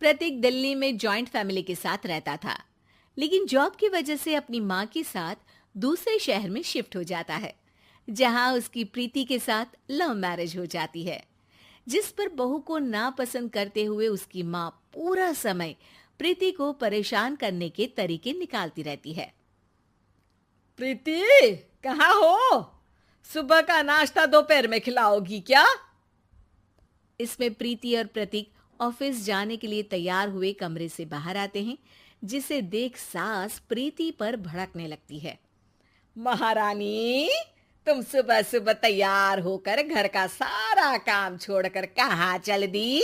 प्रतीक दिल्ली में joint family के साथ रहता था, लेकिन जॉब की वजह से अपनी माँ के साथ दूसरे शहर में शिफ्ट हो जाता है, जहाँ उसकी प्रीति के साथ लव मैरिज हो जाती है, जिस पर बहू को नापसंद करते हुए उसकी माँ पूरा समय प्रीति को परेशान करने के तरीके निकालती रहती है। प्रीति, कहाँ हो? सुबह का नाश्ता दोपहर में खिलाओगी क्या? इसमें प्रीति और प्रतीक ऑफिस जाने के लिए तैयार हुए कमरे से बाहर आते हैं, जिसे देख सास प्रीति पर भड़कने लगती है। महारानी, तुम सुबह सुबह तैयार होकर घर का सारा काम छोड़कर कहाँ चल दी?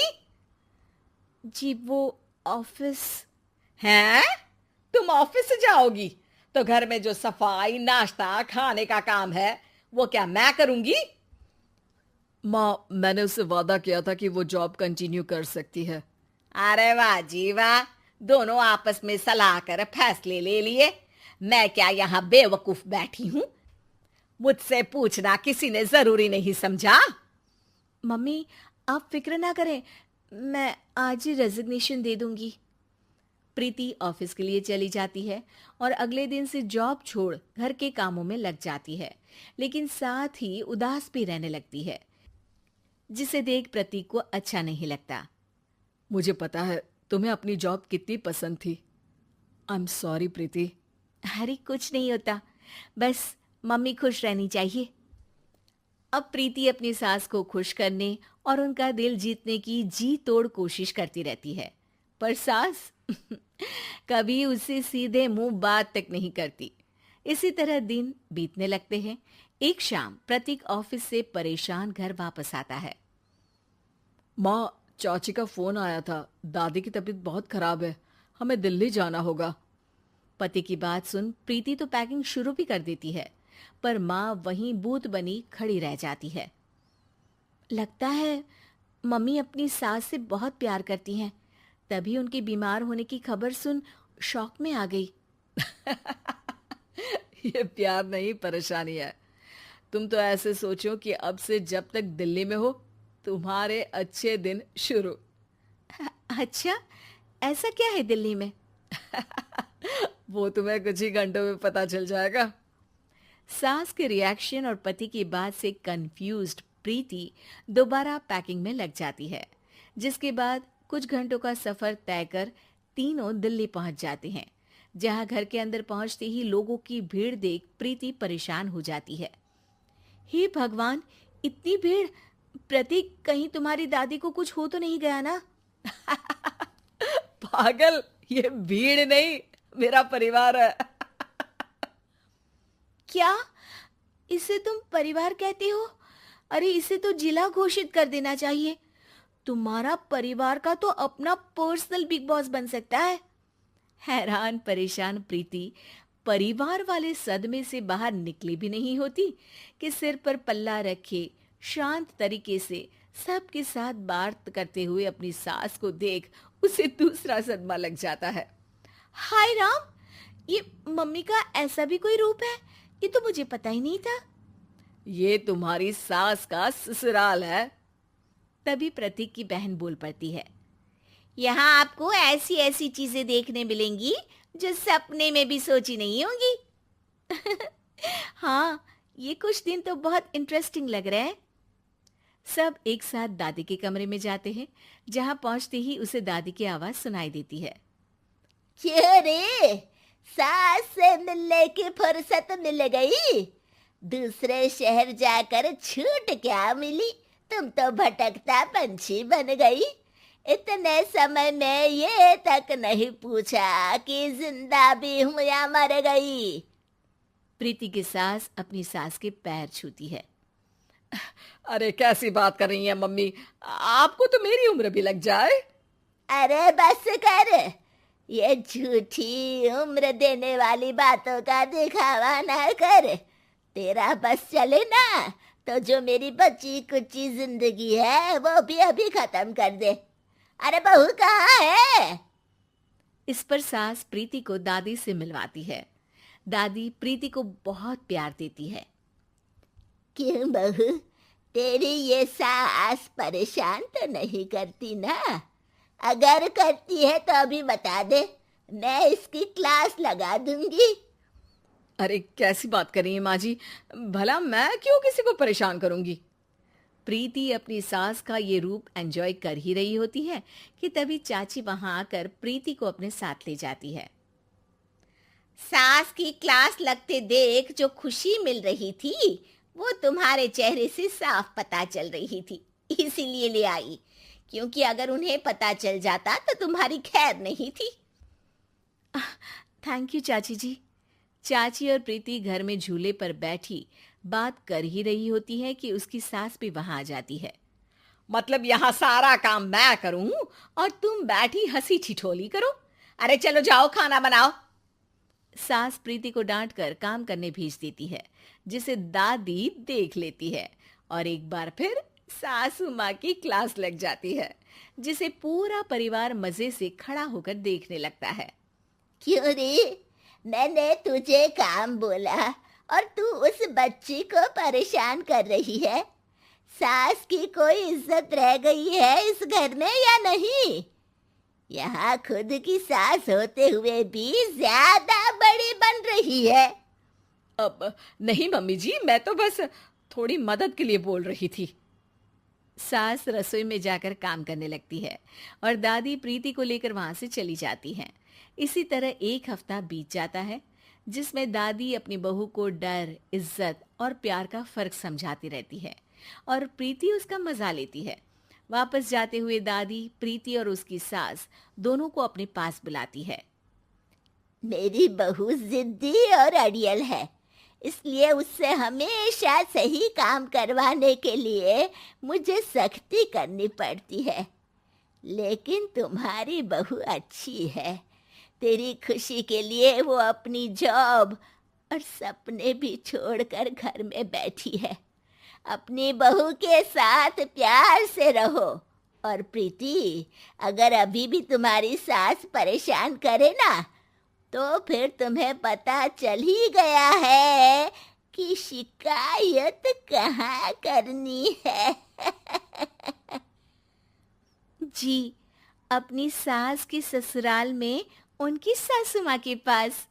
जी वो ऑफिस। हैं? तुम ऑफिस जाओगी तो घर में जो सफाई, नाश्ता, खाने का काम है वो क्या मैं करूंगी? माँ, मैंने उससे वादा किया था कि वो जॉब कंटिन्यू कर सकती है। अरे वाह जी वाह, दोनों आपस में सलाह कर फैसले ले लिए। मैं क्या यहाँ बेवकूफ बैठी हूँ? मुझसे पूछना किसी ने जरूरी नहीं समझा? मम्मी, आप फिक्र ना करें, मैं आज ही रेजिग्नेशन दे दूंगी। प्रीति ऑफिस के लिए चली जाती है और अगले दिन से जॉब छोड़ घर के कामों में लग जाती है, लेकिन साथ ही उदास भी रहने लगती है, जिसे देख प्रतीक को अच्छा नहीं लगता। मुझे पता है तुम्हें अपनी जॉब कितनी पसंद थी। आई एम सॉरी प्रीति। अरे कुछ नहीं होता, बस मम्मी खुश रहनी चाहिए। अब प्रीति अपनी सास को खुश करने और उनका दिल जीतने की जी तोड़ कोशिश करती रहती है, पर सास कभी उससे सीधे मुंह बात तक नहीं करती। इसी तरह दिन बीतने लगते हैं। एक शाम प्रतीक ऑफिस से परेशान घर वापस आता है। माँ, चाची का फोन आया था। दादी की तबीयत बहुत खराब है, हमें दिल्ली जाना होगा। पति की बात सुन प्रीति तो पैकिंग शुरू भी कर देती है, पर माँ वहीं बूत बनी खड़ी रह जाती है। लगता है मम्मी अपनी सास से बहुत प्यार करती हैं, तभी उनके बीमार होने की खबर सुन शॉक में आ गई। ये प्यार नहीं, परेशानी है। तुम तो ऐसे सोचो कि अब से जब तक दिल्ली में हो तुम्हारे अच्छे दिन शुरू। अच्छा, ऐसा क्या है दिल्ली में? वो तुम्हें कुछ ही घंटों में पता चल जाएगा। सास के रिएक्शन और पति की बात से कंफ्यूज्ड प्रीति दोबारा पैकिंग में लग जाती है, जिसके बाद कुछ घंटों का सफर तय कर तीनों दिल्ली पहुंच जाते हैं, जहां घर के अंदर पहुंचते ही लोगों की भीड़ देख प्रीति परेशान हो जाती है। हे भगवान, इतनी भीड़! प्रतीक, कहीं तुम्हारी दादी को कुछ हो तो नहीं गया ना? पागल, ये भीड़ नहीं, मेरा परिवार है। क्या? इसे तुम परिवार कहते हो? अरे इसे तो जिला घोषित कर देना चाहिए। तुम्हारा परिवार का तो अपना पर्सनल बिग बॉस बन सकता है। हैरान परेशान प्रीति परिवार वाले सदमे से बाहर निकली भी नहीं होती कि सिर पर पल्ला रखे शांत तरीके से सबके साथ बात करते हुए अपनी सास को देख उसे दूसरा सदमा लग जाता है। हाय राम, ये मम्मी का ऐसा भी कोई रूप है? ये तो मुझे पता ही नहीं था। ये तुम्हारी सास का ससुराल है। तभी प्रतीक की बहन बोल पड़ती है। यहाँ आपको ऐसी ऐसी चीजें देखने मिलेंगी जो सपने में भी सोची नहीं होंगी। हाँ, ये कुछ दिन तो बहुत इंटरेस्टिंग लग रहा है। सब एक साथ दादी के कमरे में जाते हैं, जहां पहुंचते ही उसे दादी की आवाज सुनाई देती है। क्यों रे, सास से मिलने की फुर्सत मिल गई? दूसरे शहर जाकर छूट क्या मिली? तुम तो भटकता पंछी बन गई। इतने समय में ये तक नहीं पूछा कि जिंदा भी हूं या मर गई। प्रीति की सास अपनी सास के पैर छूती है। अरे कैसी बात कर रही हैं मम्मी, आपको तो मेरी उम्र भी लग जाए। अरे बस कर, ये झूठी उम्र देने वाली बातों का दिखावा ना कर। तेरा बस चले ना तो जो मेरी बची कुची जिंदगी है वो भी अभी खत्म कर दे। अरे बहू कहाँ है? इस पर सास प्रीति को दादी से मिलवाती है। दादी प्रीति को बहुत प्यार देती है। क्यों बहू, तेरी ये सास परेशान तो नहीं करती ना? अगर करती है तो अभी बता दे, मैं इसकी क्लास लगा दूंगी। अरे कैसी बात कर रही हैं माँ जी, भला मैं क्यों किसी को परेशान करूंगी। प्रीति अपनी सास का ये रूप एंजॉय कर ही रही होती है कि तभी चाची वहां आकर प्रीति को अपने साथ ले जाती है। सास की क्लास लगते देख जो खुशी मिल रही थी वो तुम्हारे चेहरे से साफ पता चल रही थी, इसीलिए ले आई, क्योंकि अगर उन्हें पता चल जाता तो तुम्हारी खैर नहीं थी। थैंक यू चाची जी। चाची और प्रीति घर में झूले पर बैठी बात कर ही रही होती है कि उसकी सास भी वहां आ जाती है। मतलब यहाँ सारा काम मैं करूं और तुम बैठी हंसी ठिठोली करो? अरे चलो जाओ खाना बनाओ। सास प्रीति को डांट कर काम करने भेज देती है, जिसे दादी देख लेती है और एक बार फिर सासू माँ की क्लास लग जाती है, जिसे पूरा परिवार मजे से खड़ा होकर देखने लगता है। क्यों रे, मैंने तुझे काम बोला और तू उस बच्ची को परेशान कर रही है? सास की कोई इज्जत रह गई है इस घर में या नहीं? यहाँ खुद की सास होते हुए भी ज्यादा बड़ी बन रही है। अब नहीं मम्मी जी, मैं तो बस थोड़ी मदद के लिए बोल रही थी। सास रसोई में जाकर काम करने लगती है और दादी प्रीति को लेकर वहां से चली जाती हैं। इसी तरह एक हफ्ता बीत जाता है, जिसमें दादी अपनी बहू को डर, इज्जत और प्यार का फर्क समझाती रहती है और प्रीति उसका मजा लेती है। वापस जाते हुए दादी प्रीति और उसकी सास दोनों को अपने पास बुलाती है। मेरी बहू जिद्दी और अड़ियल है, इसलिए उससे हमेशा सही काम करवाने के लिए मुझे सख्ती करनी पड़ती है। लेकिन तुम्हारी बहू अच्छी है, तेरी खुशी के लिए वो अपनी जॉब और सपने भी छोड़कर घर में बैठी है। अपनी बहू के साथ प्यार से रहो। और प्रीति, अगर अभी भी तुम्हारी सास परेशान करे ना, तो फिर तुम्हें पता चल ही गया है कि शिकायत कहाँ करनी है। जी, अपनी सास की ससुराल में उनकी सासू माँ के पास।